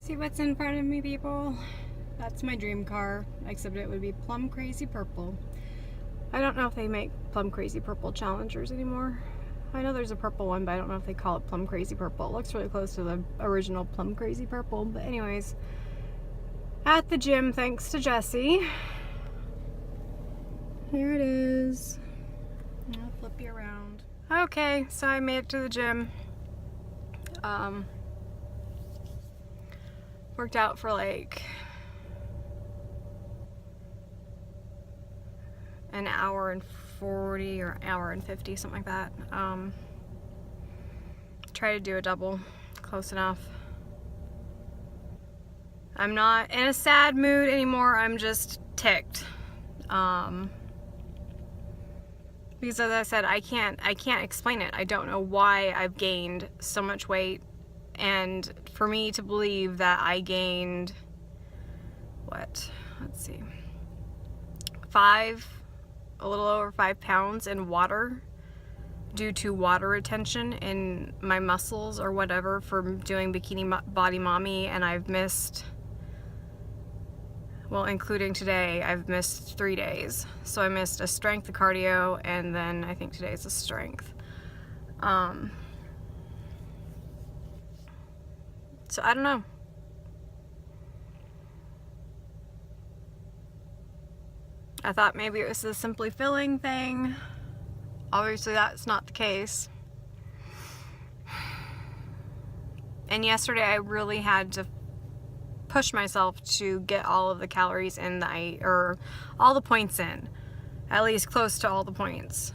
See what's in front of me, people? That's my dream car, except it would be plum crazy purple. I don't know if they make plum crazy purple Challengers anymore. I know there's a purple one, but I don't know if they call it plum crazy purple. It looks really close to the original plum crazy purple. But anyways, at the gym, thanks to Jesse. Here it is. I'll flip you around. Okay, so I made it to the gym. Worked out for like an hour and 40 or an hour and 50, something like that. Try to do a double, close enough. I'm not in a sad mood anymore, I'm just ticked. Because as I said, I can't explain it. I don't know why I've gained so much weight. And for me to believe that I gained, what, let's see, a little over 5 pounds in water due to water retention in my muscles or whatever from doing Bikini Body Mommy, and I've missed, well, including today, I've missed 3 days. So I missed a strength, a cardio, and then I think today's a strength. So I don't know. I thought maybe it was a simply filling thing. Obviously that's not the case. And yesterday I really had to push myself to get all of the calories in or all the points in. At least close to all the points.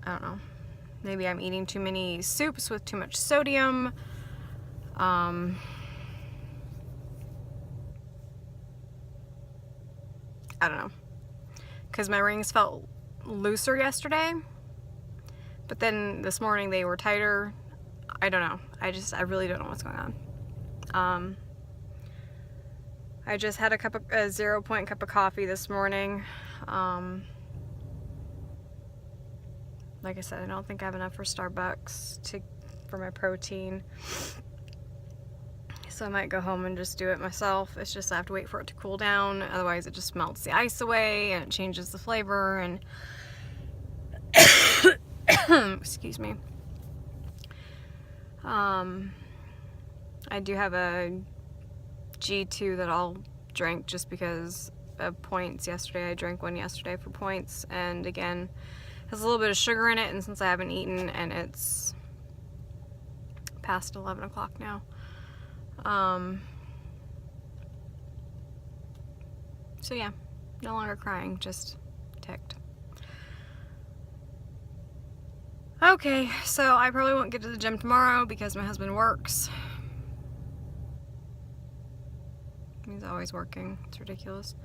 I don't know. Maybe I'm eating too many soups with too much sodium. I don't know. Because my rings felt looser yesterday. But then this morning they were tighter. I don't know. I really don't know what's going on. I just had a 0 point cup of coffee this morning. Like I said, I don't think I have enough for Starbucks for my protein. So I might go home and just do it myself. It's just I have to wait for it to cool down. Otherwise it just melts the ice away and it changes the flavor and excuse me. I do have a G2 that I'll drink just because of points. Yesterday I drank one yesterday for points, and again has a little bit of sugar in it, and since I haven't eaten and it's past 11 o'clock now, so yeah, no longer crying, just ticked. Okay, so I probably won't get to the gym tomorrow because my husband works. He's always working. It's ridiculous.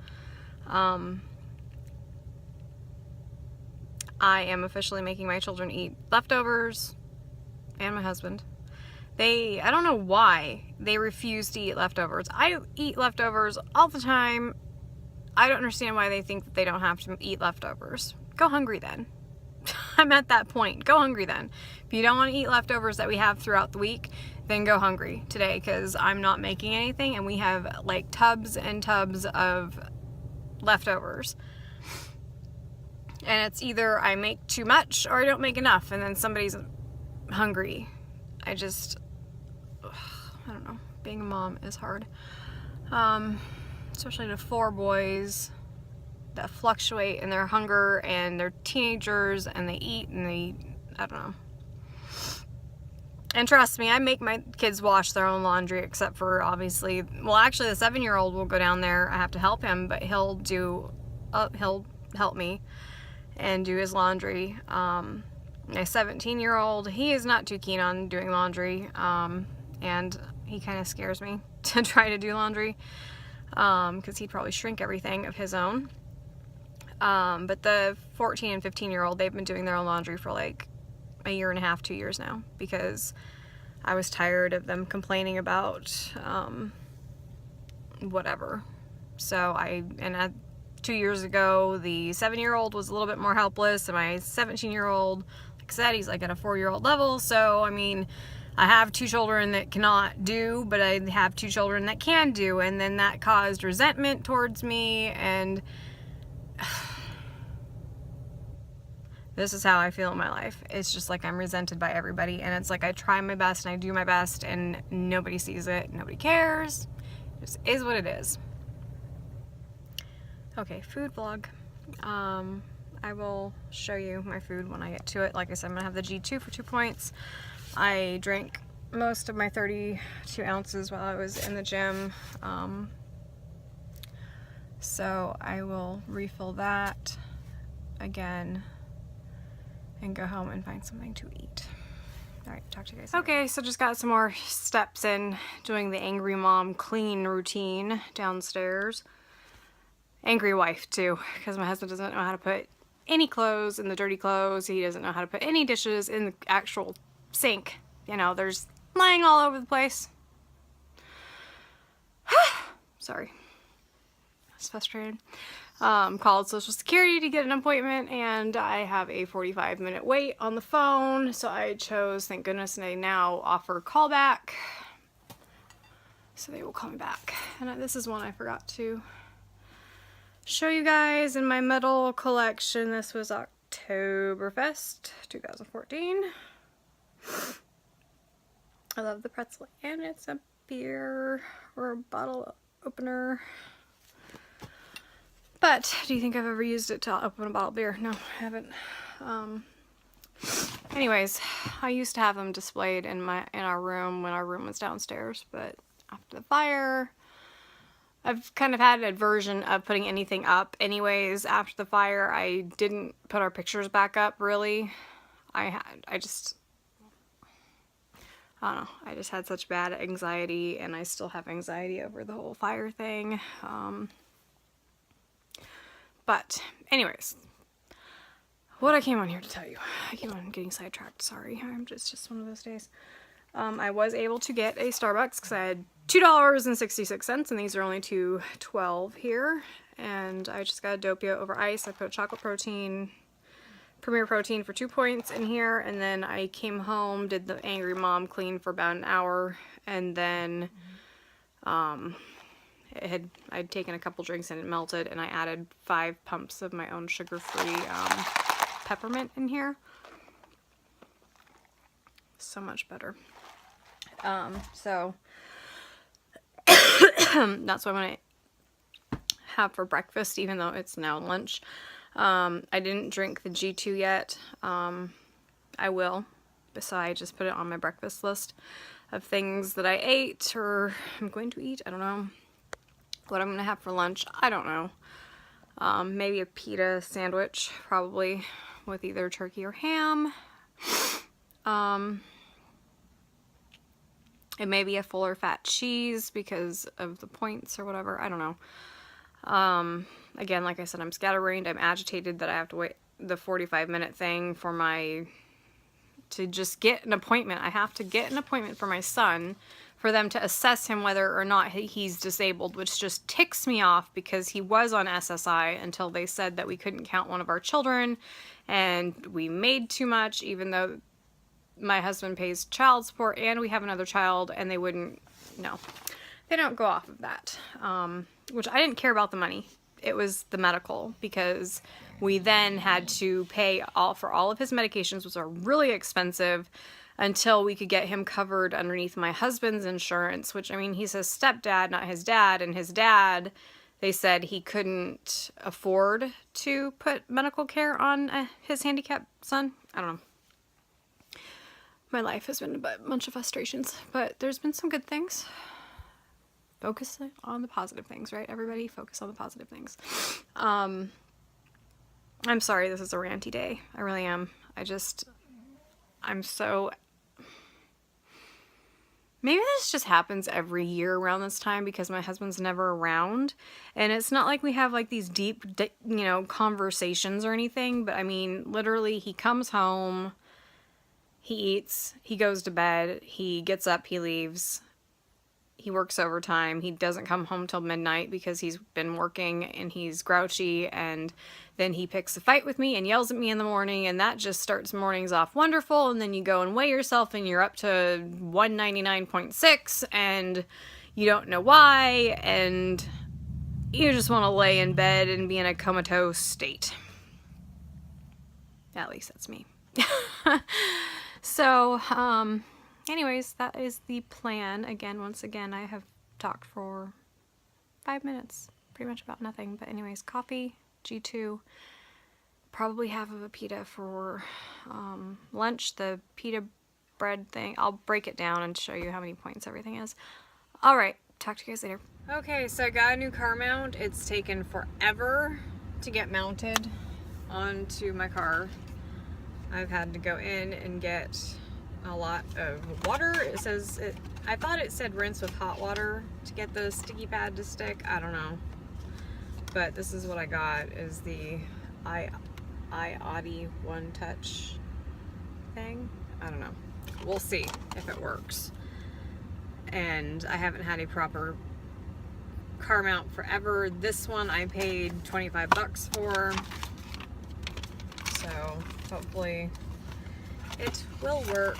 I am officially making my children eat leftovers, and my husband. I don't know why they refuse to eat leftovers. I eat leftovers all the time. I don't understand why they think that they don't have to eat leftovers. Go hungry then. I'm at that point. Go hungry then. If you don't want to eat leftovers that we have throughout the week, then go hungry today, because I'm not making anything and we have like tubs and tubs of leftovers. And it's either I make too much or I don't make enough, and then somebody's hungry. I don't know. Being a mom is hard. Especially to 4 boys that fluctuate in their hunger, and they're teenagers and they eat and I don't know. And trust me, I make my kids wash their own laundry, except for obviously, well, actually the 7-year-old will go down there. I have to help him, but he'll help me and do his laundry. My 17-year-old, he is not too keen on doing laundry, and he kind of scares me to try to do laundry, because he'd probably shrink everything of his own. But the 14 and 15-year-old, they've been doing their own laundry for like a year and a half, 2 years now, because I was tired of them complaining about whatever. So 2 years ago, the 7-year-old was a little bit more helpless, and my 17-year-old, like I said, he's like at a 4-year-old level. So I mean, I have 2 children that cannot do, but I have 2 children that can do, and then that caused resentment towards me, and this is how I feel in my life. It's just like I'm resented by everybody, and it's like I try my best and I do my best and nobody sees it, nobody cares. It just is what it is. Okay, food vlog. I will show you my food when I get to it. Like I said, I'm gonna have the G2 for 2 points. I drank most of my 32 ounces while I was in the gym. So I will refill that again and go home and find something to eat. All right, talk to you guys later. Okay, so just got some more steps in doing the angry mom clean routine downstairs. Angry wife too, because my husband doesn't know how to put any clothes in the dirty clothes. He doesn't know how to put any dishes in the actual sink. You know, there's lying all over the place. Sorry. I was frustrated. Called Social Security to get an appointment, and I have a 45-minute wait on the phone, so I chose, thank goodness, they now offer callback, so they will call me back. And this is one I forgot to show you guys in my medal collection. This was Oktoberfest 2014. I love the pretzel, and it's a beer or a bottle opener. But do you think I've ever used it to open a bottle of beer? No, I haven't. Anyways, I used to have them displayed in our room when our room was downstairs, but after the fire, I've kind of had an aversion of putting anything up. Anyways, after the fire, I didn't put our pictures back up, really. I just had such bad anxiety, and I still have anxiety over the whole fire thing. But anyways, what I came on here to tell you, I keep on getting sidetracked, sorry. It's just one of those days. I was able to get a Starbucks because I had $2.66, and these are only $2.12 here. And I just got a Doppio over ice. I put chocolate protein, Premier Protein for 2 points in here, and then I came home, did the Angry Mom clean for about an hour, and then I'd taken a couple drinks and it melted, and I added 5 pumps of my own sugar-free peppermint in here. So much better. So that's what I'm gonna have for breakfast, even though it's now lunch. I didn't drink the G2 yet. I will, so I just put it on my breakfast list of things that I ate or I'm going to eat. I don't know what I'm gonna have for lunch. I don't know. Maybe a pita sandwich, probably, with either turkey or ham. It may be a fuller fat cheese because of the points or whatever. I don't know. Again, like I said, I'm scatterbrained. I'm agitated that I have to wait the 45-minute thing for to just get an appointment. I have to get an appointment for my son for them to assess him whether or not he's disabled, which just ticks me off because he was on SSI until they said that we couldn't count one of our children and we made too much, even though my husband pays child support and we have another child, and they wouldn't, no, they don't go off of that, which I didn't care about the money. It was the medical, because we then had to pay for all of his medications, which are really expensive, until we could get him covered underneath my husband's insurance, which, I mean, he's his stepdad, not his dad, and his dad, they said he couldn't afford to put medical care on his handicapped son. I don't know. My life has been a bunch of frustrations, but there's been some good things. Focus on the positive things, right? Everybody focus on the positive things. I'm sorry this is a ranty day. I really am. I'm so... Maybe this just happens every year around this time because my husband's never around. And it's not like we have like these deep, you know, conversations or anything. But I mean, literally, he comes home, he eats, he goes to bed, he gets up, he leaves. he works overtime. He doesn't come home till midnight because he's been working and he's grouchy, and then he picks a fight with me and yells at me in the morning, and that just starts mornings off wonderful. And then you go and weigh yourself and you're up to 199.6 and you don't know why, and you just want to lay in bed and be in a comatose state. At least that's me. So, anyways, that is the plan. Again, once again, I have talked for 5 minutes, pretty much about nothing. But anyways, coffee, G2, probably half of a pita for lunch. The pita bread thing, I'll break it down and show you how many points everything is. Alright, talk to you guys later. Okay, so I got a new car mount. It's taken forever to get mounted onto my car. I've had to go in and get a lot of water. It says, I thought it said rinse with hot water to get the sticky pad to stick. I don't know. But this is what I got, is the iAudi One Touch thing. I don't know. We'll see if it works. And I haven't had a proper car mount forever. This one I paid 25 bucks for. So hopefully it will work.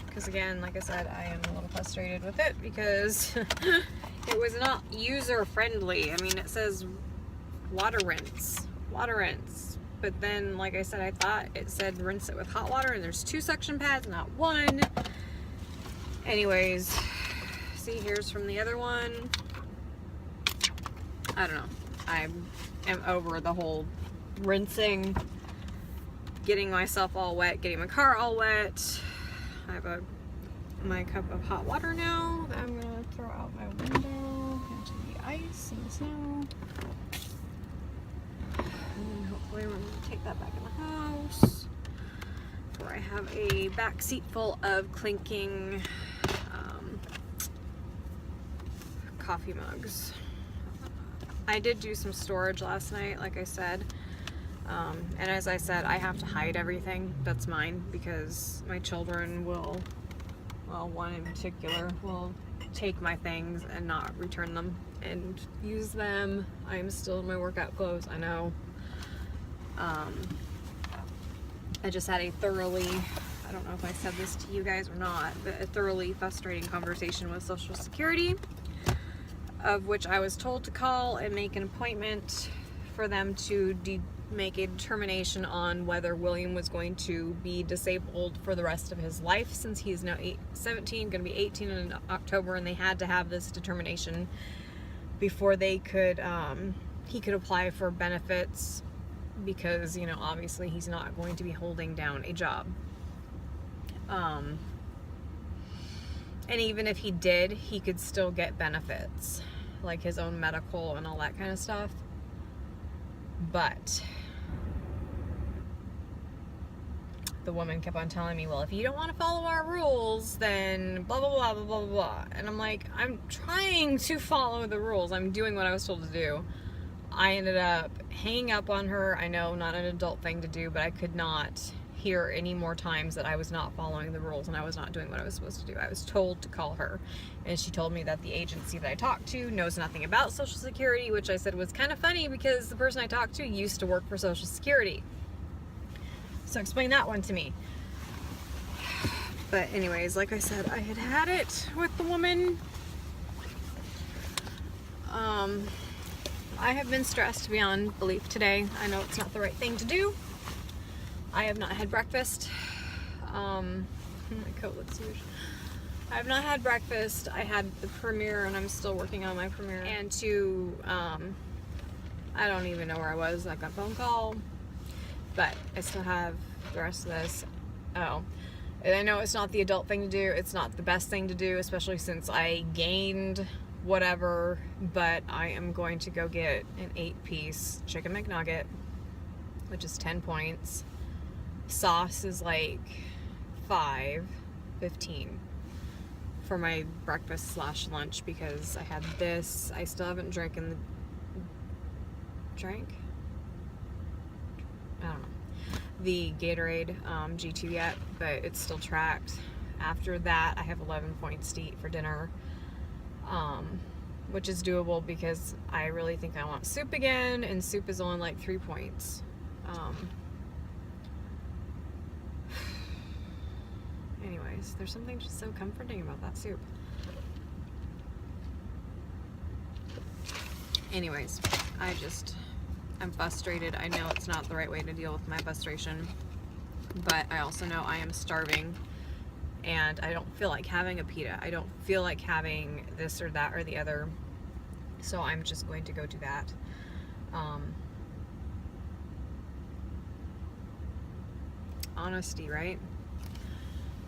Because again, like I said, I am a little frustrated with it because it was not user friendly. I mean, it says water rinse. But then, like I said, I thought it said rinse it with hot water, and there's 2 suction pads, not 1. Anyways, see, here's from the other one. I don't know. I am over the whole rinsing, getting myself all wet, getting my car all wet. I have my cup of hot water now that I'm gonna throw out my window into the ice and the snow. And hopefully we're gonna take that back in the house, where I have a back seat full of clinking coffee mugs. I did do some storage last night, like I said. And as I said, I have to hide everything that's mine because my children will, well, one in particular, will take my things and not return them and use them. I'm still in my workout clothes, I know. I just had a thoroughly, I don't know if I said this to you guys or not, but a thoroughly frustrating conversation with Social Security, of which I was told to call and make an appointment for them to make a determination on whether William was going to be disabled for the rest of his life, since he's now 17, going to be 18 in October, and they had to have this determination before they could, he could apply for benefits, because, you know, obviously he's not going to be holding down a job. And even if he did, he could still get benefits, like his own medical and all that kind of stuff. But the woman kept on telling me, well, if you don't want to follow our rules, then blah, blah, blah, blah, blah, blah. And I'm like, I'm trying to follow the rules. I'm doing what I was told to do. I ended up hanging up on her. I know, not an adult thing to do, but I could not hear any more times that I was not following the rules and I was not doing what I was supposed to do. I was told to call her, and she told me that the agency that I talked to knows nothing about Social Security, which I said was kind of funny because the person I talked to used to work for Social Security. So explain that one to me. But anyways, like I said, I had it with the woman. I have been stressed beyond belief today. I know it's not the right thing to do. I have not had breakfast. My coat looks huge. I have not had breakfast. I had the premiere and I'm still working on my premiere. And I don't even know where I was. I got a phone call, but I still have the rest of this. Oh, and I know it's not the adult thing to do. It's not the best thing to do, especially since I gained whatever, but I am going to go get an 8-piece chicken McNugget, which is 10 points. Sauce is like $5.15 for my breakfast / lunch, because I had this. I still haven't drank. I don't know, the Gatorade G2 yet, but it's still tracked. After that, I have 11 points to eat for dinner. which is doable because I really think I want soup again, and soup is only like 3 points. Anyways, there's something just so comforting about that soup. Anyways, I'm frustrated. I know it's not the right way to deal with my frustration, but I also know I am starving and I don't feel like having a pita. I don't feel like having this or that or the other. So I'm just going to go do that. Honesty, right?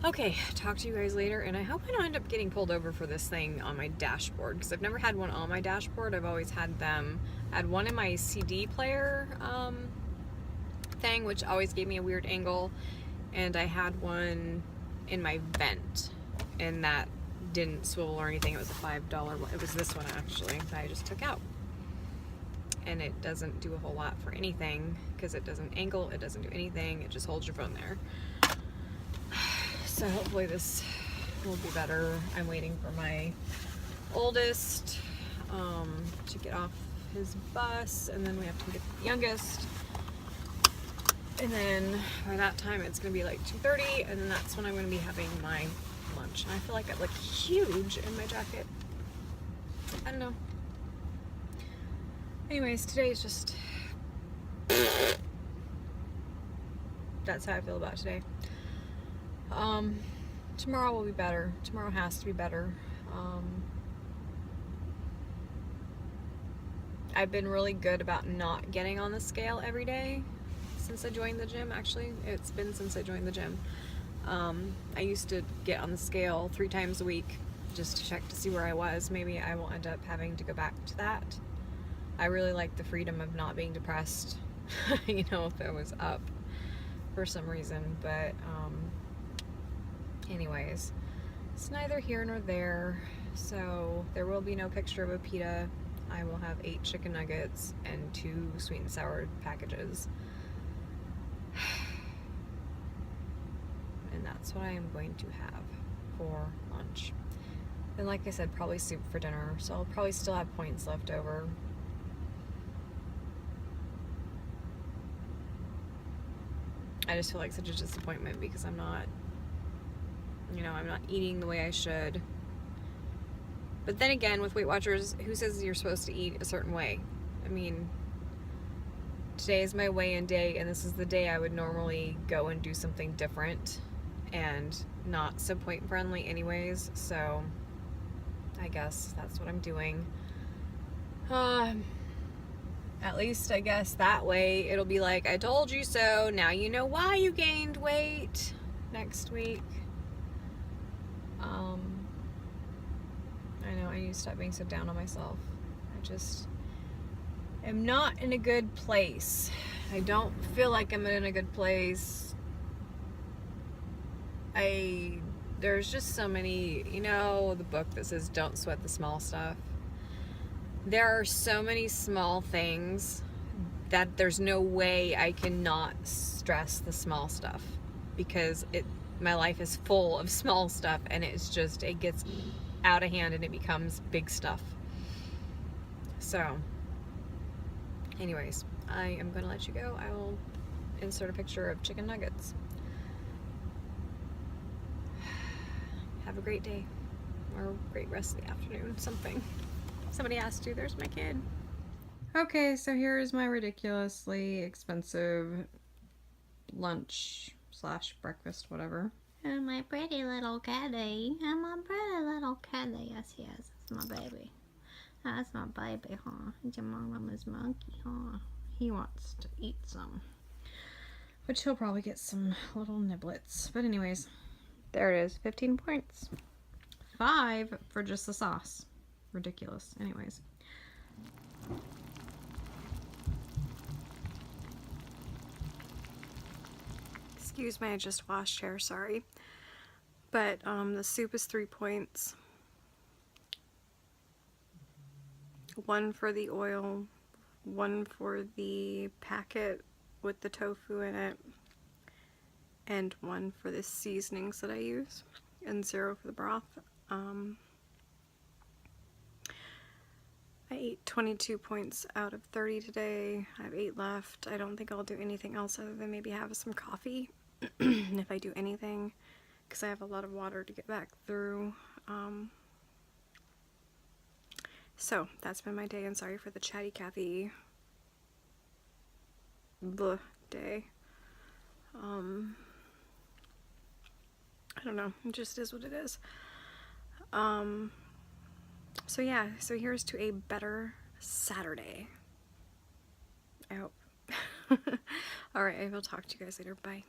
Okay, talk to you guys later, and I hope I don't end up getting pulled over for this thing on my dashboard, because I've never had one on my dashboard. I've always had them. I had one in my CD player thing, which always gave me a weird angle, and I had one in my vent, and that didn't swivel or anything. It was a $5 one. It was this one actually that I just took out, and it doesn't do a whole lot for anything because it doesn't angle, it doesn't do anything, it just holds your phone there. So hopefully this will be better. I'm waiting for my oldest to get off his bus, and then we have to get the youngest, and then by that time it's gonna be like 2:30, and then that's when I'm gonna be having my lunch. And I feel like I look huge in my jacket. I don't know. Anyways, today is just, that's how I feel about today. Tomorrow will be better. Tomorrow has to be better. I've been really good about not getting on the scale every day since I joined the gym. Actually, it's been since I joined the gym. I used to get on the scale 3 times a week just to check to see where I was. Maybe I will end up having to go back to that. I really like the freedom of not being depressed, you know, if I was up for some reason, but anyways, it's neither here nor there. So there will be no picture of a pita. I will have 8 chicken nuggets and 2 sweet and sour packages. And that's what I am going to have for lunch. And like I said, probably soup for dinner. So I'll probably still have points left over. I just feel like such a disappointment because I'm not, you know, I'm not eating the way I should. But then again, with Weight Watchers, who says you're supposed to eat a certain way? I mean, today is my weigh-in day, and this is the day I would normally go and do something different and not so point friendly anyways, so I guess that's what I'm doing. At least I guess that way it'll be like, I told you so, now you know why you gained weight next week. I know I need to stop being so down on myself. I just am not in a good place. I don't feel like I'm in a good place. There's just so many, you know, the book that says don't sweat the small stuff. There are so many small things that there's no way I cannot stress the small stuff, because my life is full of small stuff, and it's just, it gets out of hand and it becomes big stuff. So anyways, I am going to let you go. I will insert a picture of chicken nuggets. Have a great day, or a great rest of the afternoon, something. Somebody asked you, there's my kid. Okay, so here's my ridiculously expensive lunch / breakfast, whatever. And my pretty little kitty. And my pretty little kitty. Yes, yes, it's my baby. That's my baby, huh? It's your mama's monkey, huh? He wants to eat some. Which he'll probably get some little niblets. But anyways, there it is, 15 points. 5 for just the sauce. Ridiculous. Anyways. Excuse me, I just washed hair, sorry. But the soup is 3 points. 1 for the oil, 1 for the packet with the tofu in it, and 1 for the seasonings that I use, and 0 for the broth. I ate 22 points out of 30 today. I have 8 left. I don't think I'll do anything else other than maybe have some coffee if I do anything, because I have a lot of water to get back through. So that's been my day, and sorry for the chatty Cathy day. I don't know, it just is what it is. So yeah, so here's to a better Saturday, I hope. Alright, I will talk to you guys later. Bye.